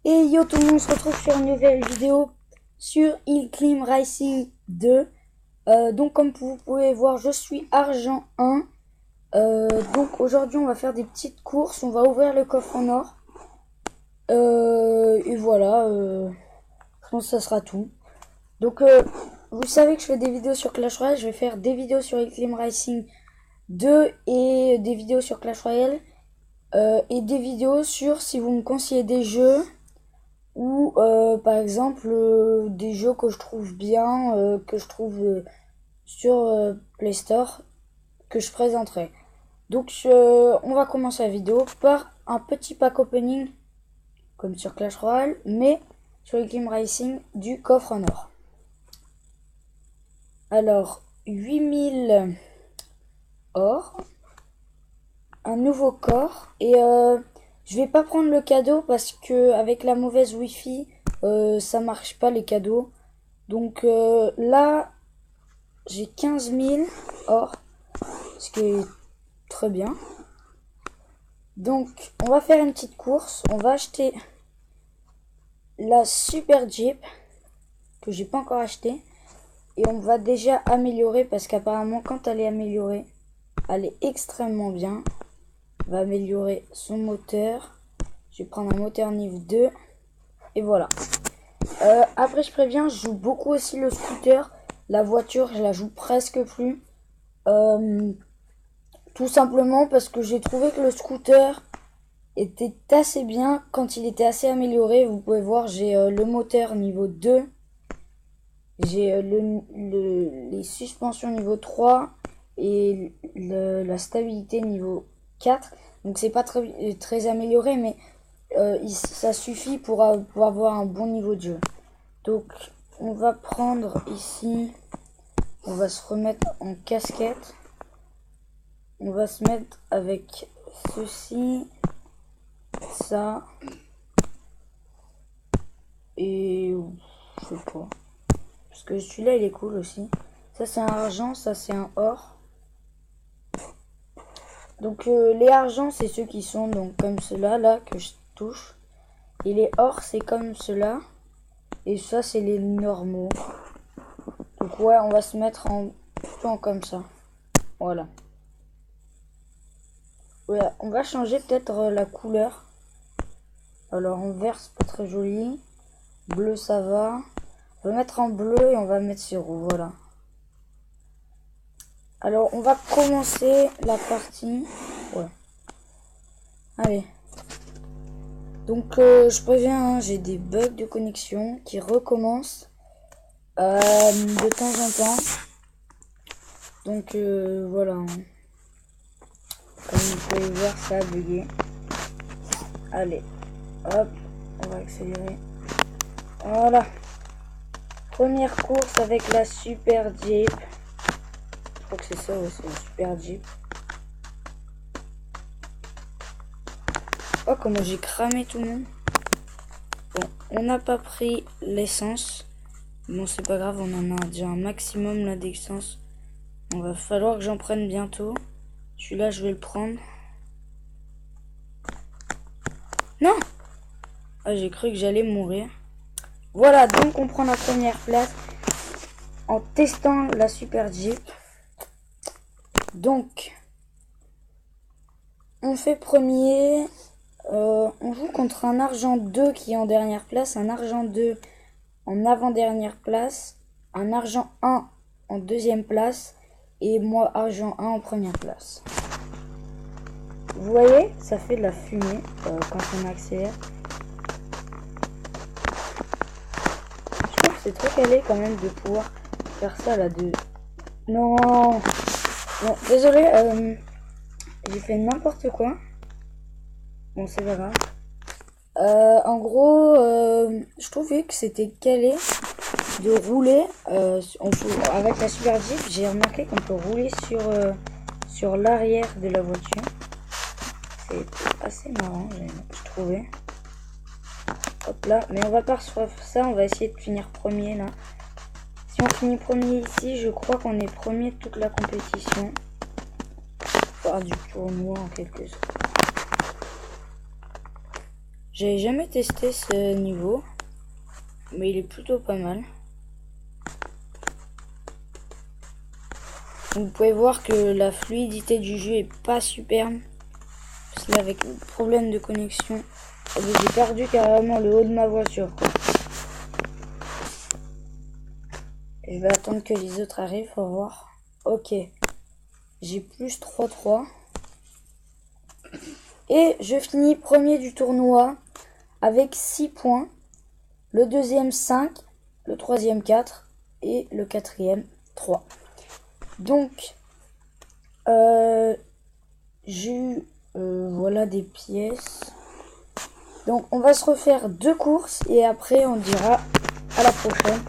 Et yo tout le monde, on se retrouve sur une nouvelle vidéo sur Hill Climb Racing 2. Donc comme vous pouvez voir, je suis argent 1. Donc aujourd'hui on va faire des petites courses, on va ouvrir le coffre en or. Et voilà, je pense que ça sera tout. Donc vous savez que je fais des vidéos sur Clash Royale, je vais faire des vidéos sur Hill Climb Racing 2 et des vidéos sur Clash Royale. Et des vidéos sur si vous me conseillez des jeux ou par exemple des jeux que je trouve bien, que je trouve sur Play Store, que je présenterai. Donc on va commencer la vidéo par un petit pack opening comme sur Clash Royale, mais sur le Game Racing du coffre en or. Alors 8000 or, un nouveau corps, et je vais pas prendre le cadeau parce que avec la mauvaise wifi ça marche pas les cadeaux. Donc là j'ai 15 000 or, ce qui est très bien. Donc on va faire une petite course, on va acheter la super Jeep que j'ai pas encore acheté, et on va déjà améliorer parce qu'apparemment quand elle est améliorée elle est extrêmement bien. On va améliorer son moteur, je vais prendre un moteur niveau 2 et voilà. Après je préviens, je joue beaucoup aussi le scooter. La voiture je la joue presque plus, tout simplement parce que j'ai trouvé que le scooter était assez bien quand il était assez amélioré. Vous pouvez voir, j'ai le moteur niveau 2, j'ai les suspensions niveau 3 et la stabilité niveau 4. Donc c'est pas très amélioré, mais ça suffit pour avoir un bon niveau de jeu. Donc on va prendre ici, on va se remettre en casquette, on va se mettre avec ceci, ça, et je sais pas, parce que celui-là il est cool aussi. Ça c'est un argent, ça c'est un or. Donc les argents c'est ceux qui sont donc comme cela là que je touche, et les or c'est comme cela, et ça c'est les normaux. Donc ouais, on va se mettre en comme ça, voilà. Ouais, on va changer peut-être la couleur. Alors en vert c'est pas très joli, bleu ça va, on va mettre en bleu et on va mettre sur rouge, voilà. Alors on va commencer la partie, ouais. Allez. Donc je préviens, hein, j'ai des bugs de connexion qui recommencent de temps en temps. Donc voilà. Comme vous pouvez voir, ça a bugué. Allez, hop, on va accélérer. Voilà. Première course avec la super Jeep. Je crois que c'est ça, ouais, c'est la super Jeep. Oh, comment j'ai cramé tout le monde. Bon, on n'a pas pris l'essence. Bon, c'est pas grave, on en a déjà un maximum là d'essence. On va falloir que j'en prenne bientôt. Celui-là, je vais le prendre. Non! Ah, j'ai cru que j'allais mourir. Voilà, donc on prend la première place en testant la super Jeep. Donc, on fait premier. On joue contre un argent 2 qui est en dernière place, un argent 2 en avant-dernière place, un argent 1 en deuxième place, et moi argent 1 en première place. Vous voyez, ça fait de la fumée quand on accélère. Je trouve que c'est trop calé quand même de pouvoir faire ça là de... Non. Bon, désolé, j'ai fait n'importe quoi. Bon, c'est pas grave. En gros, je trouvais que c'était calé de rouler avec la super Jeep. J'ai remarqué qu'on peut rouler sur l'arrière de la voiture. C'est assez marrant, je trouvais. Hop là, mais on va pas sur ça, on va essayer de finir premier là. Si on finit premier ici, je crois qu'on est premier de toute la compétition. Enfin, du tournoi en quelque sorte. J'avais jamais testé ce niveau, mais il est plutôt pas mal. Vous pouvez voir que la fluidité du jeu est pas superbe. Parce que là, avec le problème de connexion, j'ai perdu carrément le haut de ma voiture. Je vais attendre que les autres arrivent pour voir. Ok. J'ai plus 3-3. Et je finis premier du tournoi avec 6 points. Le deuxième 5. Le troisième 4. Et le quatrième 3. Donc, j'ai eu voilà des pièces. Donc on va se refaire 2 courses et après on dira à la prochaine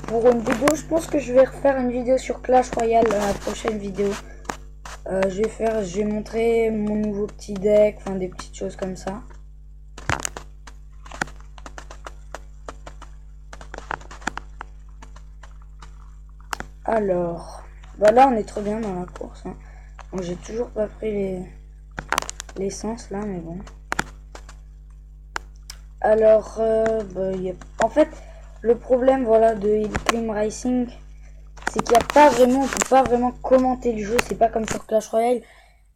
pour une vidéo. Je pense que je vais refaire une vidéo sur Clash Royale dans la prochaine vidéo. Je vais montrer mon nouveau petit deck, enfin des petites choses comme ça. Alors, bah là on est trop bien dans la course. Hein. Bon, j'ai toujours pas pris l'essence là, mais bon. Alors, en fait, le problème voilà de Hillclimb Racing, c'est qu'il n'y a pas vraiment, on peut pas vraiment commenter le jeu. C'est pas comme sur Clash Royale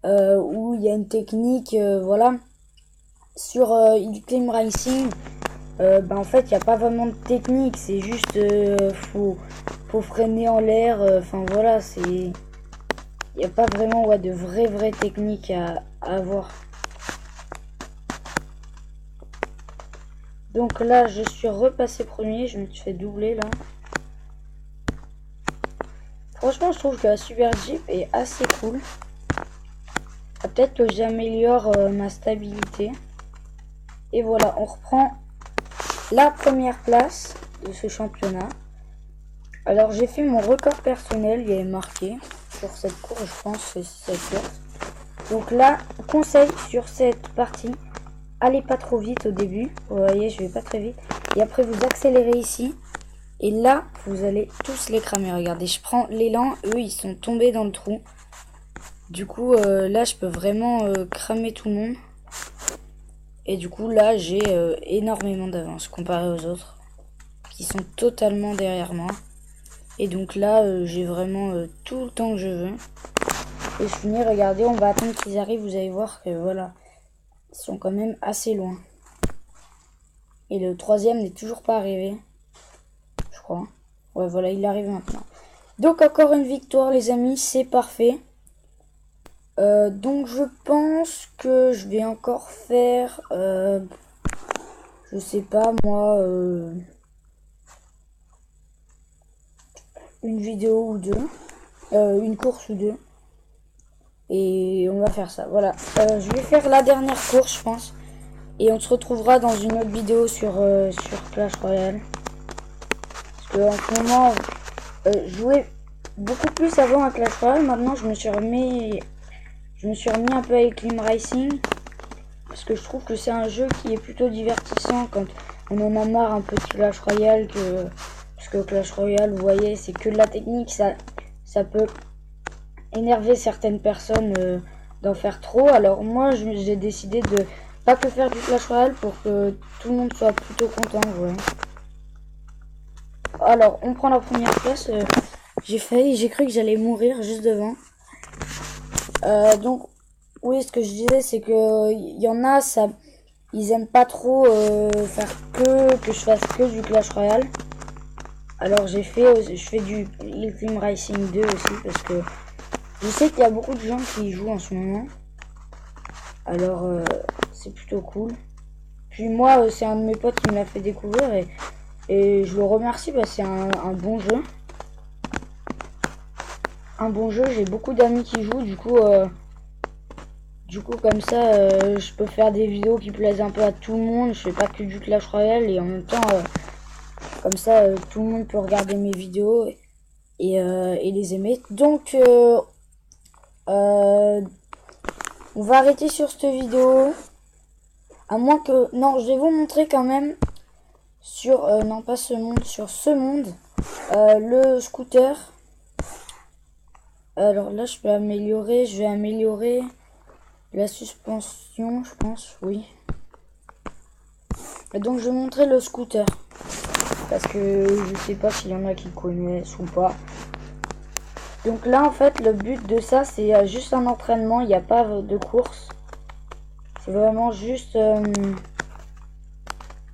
où il y a une technique, voilà. Sur Hillclimb Racing, en fait, il n'y a pas vraiment de technique. C'est juste, faut freiner en l'air. Enfin voilà, il n'y a pas vraiment de vraie technique à avoir. Donc là, je suis repassé premier, je me suis fait doubler là. Franchement, je trouve que la Super Jeep est assez cool. Peut-être que j'améliore ma stabilité. Et voilà, on reprend la première place de ce championnat. Alors, j'ai fait mon record personnel, il y avait marqué sur cette course, je pense, c'est cette course. Donc là, conseil sur cette partie. Allez pas trop vite au début, vous voyez je vais pas très vite, et après vous accélérez ici, et là vous allez tous les cramer. Regardez, je prends l'élan, eux ils sont tombés dans le trou, du coup là je peux vraiment cramer tout le monde, et du coup là j'ai énormément d'avance comparé aux autres, qui sont totalement derrière moi, et donc là j'ai vraiment tout le temps que je veux, et je finis, regardez, on va attendre qu'ils arrivent, vous allez voir que voilà, ils sont quand même assez loin. Et le troisième n'est toujours pas arrivé. Je crois. Ouais, voilà, il arrive maintenant. Donc, encore une victoire, les amis. C'est parfait. Donc, je pense que je vais encore faire... je sais pas, moi... une vidéo ou deux. Une course ou deux. Et on va faire ça. Voilà. Je vais faire la dernière course, je pense. Et on se retrouvera dans une autre vidéo sur Clash Royale. Parce que en ce moment, je jouais beaucoup plus avant à Clash Royale. Maintenant, je me suis remis un peu avec Hillclimb Racing. Parce que je trouve que c'est un jeu qui est plutôt divertissant quand on en a marre un peu de Clash Royale. Parce que Clash Royale, vous voyez, c'est que de la technique. Ça peut énerver certaines personnes d'en faire trop. Alors moi, j'ai décidé de pas que faire du Clash Royale pour que tout le monde soit plutôt content. Ouais. Alors, on prend la première place. J'ai cru que j'allais mourir juste devant. Donc, oui, ce que je disais, c'est que il y en a, ils aiment pas trop faire que je fasse que du Clash Royale. Alors, je fais du Hillclimb Racing 2 aussi parce que je sais qu'il y a beaucoup de gens qui y jouent en ce moment. Alors, c'est plutôt cool. Puis moi, c'est un de mes potes qui me l'a fait découvrir et je le remercie parce que c'est un bon jeu. Un bon jeu, j'ai beaucoup d'amis qui jouent, du coup comme ça, je peux faire des vidéos qui plaisent un peu à tout le monde. Je fais pas que du Clash Royale et en même temps, comme ça, tout le monde peut regarder mes vidéos et les aimer. Donc, on va arrêter sur cette vidéo. À moins que... Non, je vais vous montrer quand même sur... non, pas ce monde, sur ce monde. Le scooter. Alors là, je vais améliorer la suspension, je pense, oui. Et donc je vais montrer le scooter. Parce que je sais pas s'il y en a qui connaissent ou pas. Donc là en fait le but de ça c'est juste un entraînement, il n'y a pas de course. C'est vraiment juste...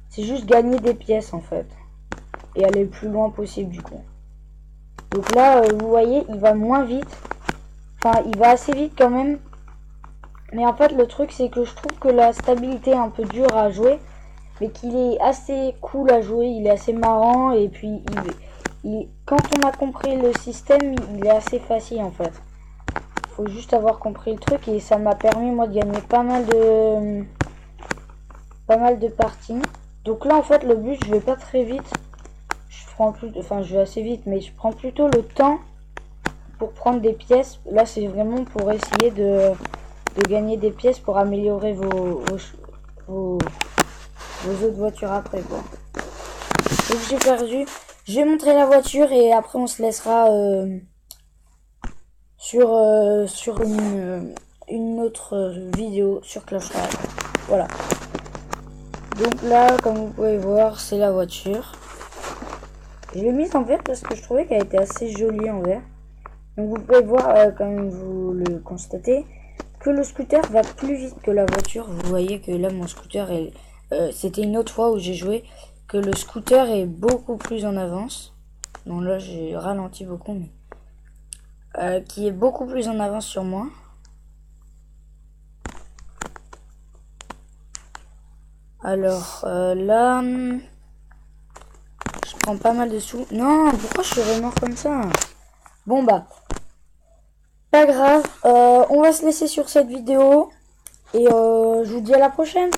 c'est juste gagner des pièces en fait. Et aller le plus loin possible du coup. Donc là vous voyez il va moins vite. Enfin il va assez vite quand même. Mais en fait le truc c'est que je trouve que la stabilité est un peu dure à jouer. Mais qu'il est assez cool à jouer, il est assez marrant. Et puis quand on a compris le système, il est assez facile en fait. Faut juste avoir compris le truc et ça m'a permis moi de gagner pas mal de parties. Donc là en fait le but, je vais pas très vite. Je vais assez vite, mais je prends plutôt le temps pour prendre des pièces. Là c'est vraiment pour essayer de gagner des pièces pour améliorer vos autres voitures après quoi. Donc j'ai perdu. Je vais montrer la voiture et après on se laissera sur une autre vidéo sur Clash Royale. Voilà. Donc là, comme vous pouvez voir, c'est la voiture. Je l'ai mise en vert parce que je trouvais qu'elle était assez jolie en vert. Donc vous pouvez voir, comme vous le constatez, que le scooter va plus vite que la voiture. Vous voyez que là, mon scooter, c'était une autre fois où j'ai joué, que le scooter est beaucoup plus en avance. Bon là, j'ai ralenti beaucoup, mais qui est beaucoup plus en avance sur moi. Alors là, je prends pas mal de sous. Non, pourquoi je suis remords comme ça? Bon bah, pas grave. On va se laisser sur cette vidéo. Et je vous dis à la prochaine.